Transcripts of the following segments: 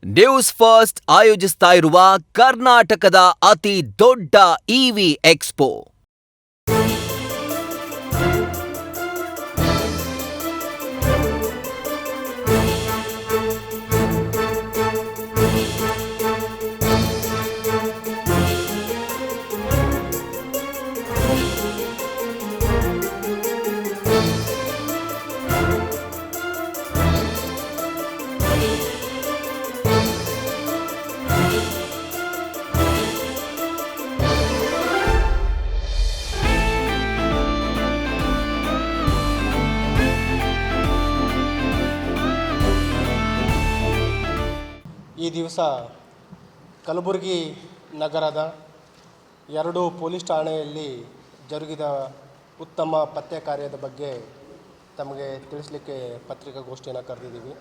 News first ಆಯೋಜಿಸ್ತಾ ಇರುವ ಕರ್ನಾಟಕದ ಅತಿ ದೊಡ್ಡ ಇವಿ ಎಕ್ಸ್ಪೋ ಈ ದಿವಸ ಕಲಬುರಗಿ ನಗರದ 2 ಪೊಲೀಸ್ ಠಾಣೆಯಲ್ಲಿ ಜರುಗಿದ ಉತ್ತಮ ಪತ್ತೆ ಕಾರ್ಯದ ಬಗ್ಗೆ ತಮಗೆ ತಿಳಿಸಲಿಕ್ಕೆ ಪತ್ರಿಕಾಗೋಷ್ಠಿಯನ್ನು ಕರೆದಿದ್ದೀವಿ.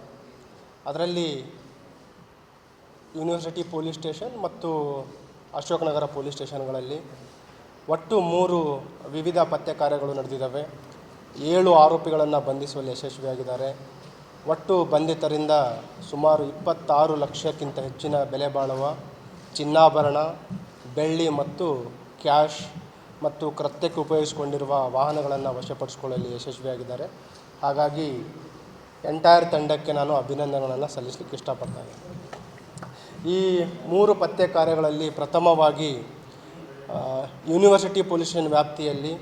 ಅದರಲ್ಲಿ ಯೂನಿವರ್ಸಿಟಿ ಪೊಲೀಸ್ ಸ್ಟೇಷನ್ ಮತ್ತು ಅಶೋಕನಗರ ಪೊಲೀಸ್ ಸ್ಟೇಷನ್ಗಳಲ್ಲಿ ಒಟ್ಟು 3 ವಿವಿಧ ಪತ್ತೆ ಕಾರ್ಯಗಳು ನಡೆದಿದ್ದಾವೆ. 7 ಆರೋಪಿಗಳನ್ನು ಬಂಧಿಸುವಲ್ಲಿ ಯಶಸ್ವಿಯಾಗಿದ್ದಾರೆ. ಒಟ್ಟು ಬಂಧಿತರಿಂದ ಸುಮಾರು 26 ಲಕ್ಷಕ್ಕಿಂತ ಹೆಚ್ಚಿನ ಬೆಲೆ ಬಾಳುವ ಚಿನ್ನಾಭರಣ, ಬೆಳ್ಳಿ ಮತ್ತು ಕ್ಯಾಶ್ ಮತ್ತು ಕೃತ್ಯಕ್ಕೆ ಉಪಯೋಗಿಸಿಕೊಂಡಿರುವ ವಾಹನಗಳನ್ನು ವಶಪಡಿಸಿಕೊಳ್ಳಲು ಯಶಸ್ವಿಯಾಗಿದ್ದಾರೆ. ಹಾಗಾಗಿ ಎಂಟೈರ್ ತಂಡಕ್ಕೆ ನಾನು ಅಭಿನಂದನೆಗಳನ್ನು ಸಲ್ಲಿಸಲಿಕ್ಕೆ ಇಷ್ಟಪಡ್ತೇನೆ. ಈ 3 ಪತ್ತೆ ಕಾರ್ಯಗಳಲ್ಲಿ ಪ್ರಥಮವಾಗಿ ಯೂನಿವರ್ಸಿಟಿ ಪೊಲೀಸ್ ಸ್ಟೇಷನ್ ವ್ಯಾಪ್ತಿಯಲ್ಲಿ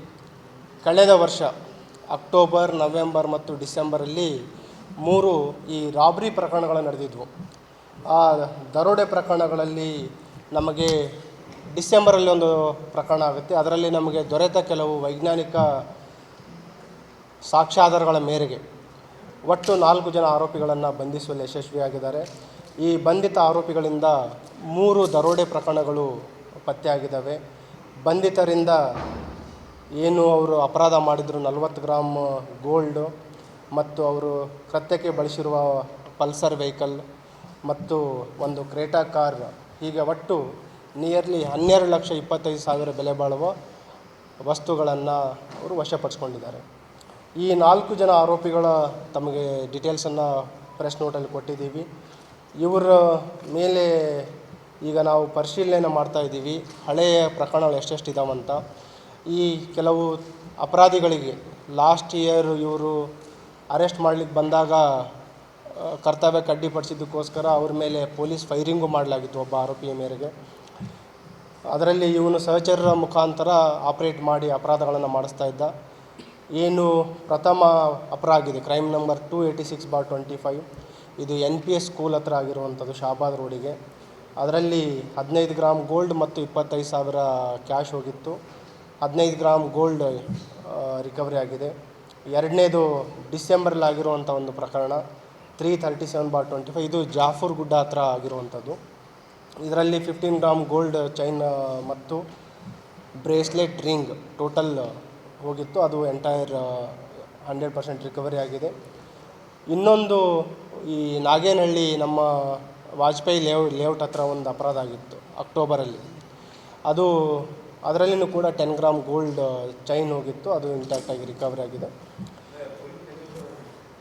ಕಳೆದ ವರ್ಷ ಅಕ್ಟೋಬರ್, ನವೆಂಬರ್ ಮತ್ತು ಡಿಸೆಂಬರಲ್ಲಿ 3 ಈ ರಾಬ್ರಿ ಪ್ರಕರಣಗಳು ನಡೆದಿದ್ವು. ಆ ದರೋಡೆ ಪ್ರಕರಣಗಳಲ್ಲಿ ನಮಗೆ ಡಿಸೆಂಬರಲ್ಲಿ ಒಂದು ಪ್ರಕರಣ ಆಗುತ್ತೆ. ಅದರಲ್ಲಿ ನಮಗೆ ದೊರೆತ ಕೆಲವು ವೈಜ್ಞಾನಿಕ ಸಾಕ್ಷ್ಯಾಧಾರಗಳ ಮೇರೆಗೆ ಒಟ್ಟು 4 ಜನ ಆರೋಪಿಗಳನ್ನು ಬಂಧಿಸುವಲ್ಲಿ ಯಶಸ್ವಿಯಾಗಿದ್ದಾರೆ. ಈ ಬಂಧಿತ ಆರೋಪಿಗಳಿಂದ 3 ದರೋಡೆ ಪ್ರಕರಣಗಳು ಪತ್ತೆಯಾಗಿದ್ದಾವೆ. ಬಂಧಿತರಿಂದ ಏನು ಅವರು ಅಪರಾಧ ಮಾಡಿದರು 40 ಗ್ರಾಮ್ ಗೋಲ್ಡು ಮತ್ತು ಅವರು ಕೃತ್ಯಕ್ಕೆ ಬಳಸಿರುವ ಪಲ್ಸರ್ ವೆಹಿಕಲ್ ಮತ್ತು ಒಂದು ಕ್ರೇಟಾ ಕಾರ್, ಹೀಗೆ ಒಟ್ಟು ನಿಯರ್ಲಿ 12,25,000 ಬೆಲೆ ಬಾಳುವ ವಸ್ತುಗಳನ್ನು ಅವರು ವಶಪಡಿಸ್ಕೊಂಡಿದ್ದಾರೆ. ಈ 4 ಜನ ಆರೋಪಿಗಳ ತಮಗೆ ಡೀಟೇಲ್ಸನ್ನು ಪ್ರೆಸ್ ನೋಟಲ್ಲಿ ಕೊಟ್ಟಿದ್ದೀವಿ. ಇವರ ಮೇಲೆ ಈಗ ನಾವು ಪರಿಶೀಲನೆ ಮಾಡ್ತಾಯಿದ್ದೀವಿ, ಹಳೆಯ ಪ್ರಕರಣಗಳು ಎಷ್ಟೆಷ್ಟಿದಾವಂತ. ಈ ಕೆಲವು ಅಪರಾಧಿಗಳಿಗೆ ಲಾಸ್ಟ್ ಇಯರ್ ಇವರು ಅರೆಸ್ಟ್ ಮಾಡಲಿಕ್ಕೆ ಬಂದಾಗ ಕರ್ತವ್ಯಕ್ಕೆ ಅಡ್ಡಿಪಡಿಸಿದ್ದಕ್ಕೋಸ್ಕರ ಅವ್ರ ಮೇಲೆ ಪೊಲೀಸ್ ಫೈರಿಂಗು ಮಾಡಲಾಗಿತ್ತು ಒಬ್ಬ ಆರೋಪಿಯ ಮೇರೆಗೆ. ಅದರಲ್ಲಿ ಇವನು ಸಹಚರರ ಮುಖಾಂತರ ಆಪ್ರೇಟ್ ಮಾಡಿ ಅಪರಾಧಗಳನ್ನು ಮಾಡಿಸ್ತಾ ಇದ್ದ. ಏನು ಪ್ರಥಮ ಅಪರಾಧ ಆಗಿದೆ ಕ್ರೈಮ್ ನಂಬರ್ 286/25, ಇದು NPS ಸ್ಕೂಲ್ ಹತ್ರ ಆಗಿರುವಂಥದ್ದು, ಶಾಬಾದ್ ರೋಡಿಗೆ. ಅದರಲ್ಲಿ 15 ಗ್ರಾಮ್ ಗೋಲ್ಡ್ ಮತ್ತು 25,000 ಕ್ಯಾಶ್ ಹೋಗಿತ್ತು. 15 ಗ್ರಾಮ್ ಗೋಲ್ಡ್ ರಿಕವರಿ ಆಗಿದೆ. ಎರಡನೇದು ಡಿಸೆಂಬರ್ಲಾಗಿರುವಂಥ ಒಂದು ಪ್ರಕರಣ 337/25, ಇದು ಜಾಫರ್ ಗುಡ್ಡ ಹತ್ರ ಆಗಿರುವಂಥದ್ದು. ಇದರಲ್ಲಿ 15 ಗ್ರಾಮ್ ಗೋಲ್ಡ್ ಚೈನ್ ಮತ್ತು ಬ್ರೇಸ್ಲೆಟ್ ರಿಂಗ್ ಟೋಟಲ್ ಹೋಗಿತ್ತು. ಅದು ಎಂಟೈರ್ 100% ರಿಕವರಿ ಆಗಿದೆ. ಇನ್ನೊಂದು ಈ ನಾಗೇನಹಳ್ಳಿ ನಮ್ಮ ವಾಜಪೇಯಿ ಲೇಔಟ್ ಹತ್ರ ಒಂದು ಅಪರಾಧ ಆಗಿತ್ತು ಅಕ್ಟೋಬರಲ್ಲಿ. ಅದರಲ್ಲಿಯೂ ಕೂಡ 10 ಗ್ರಾಮ್ ಗೋಲ್ಡ್ ಚೈನ್ ಹೋಗಿತ್ತು. ಅದು ಇಂಟ್ಯಾಕ್ಟಾಗಿ ರಿಕವರಿ ಆಗಿದೆ.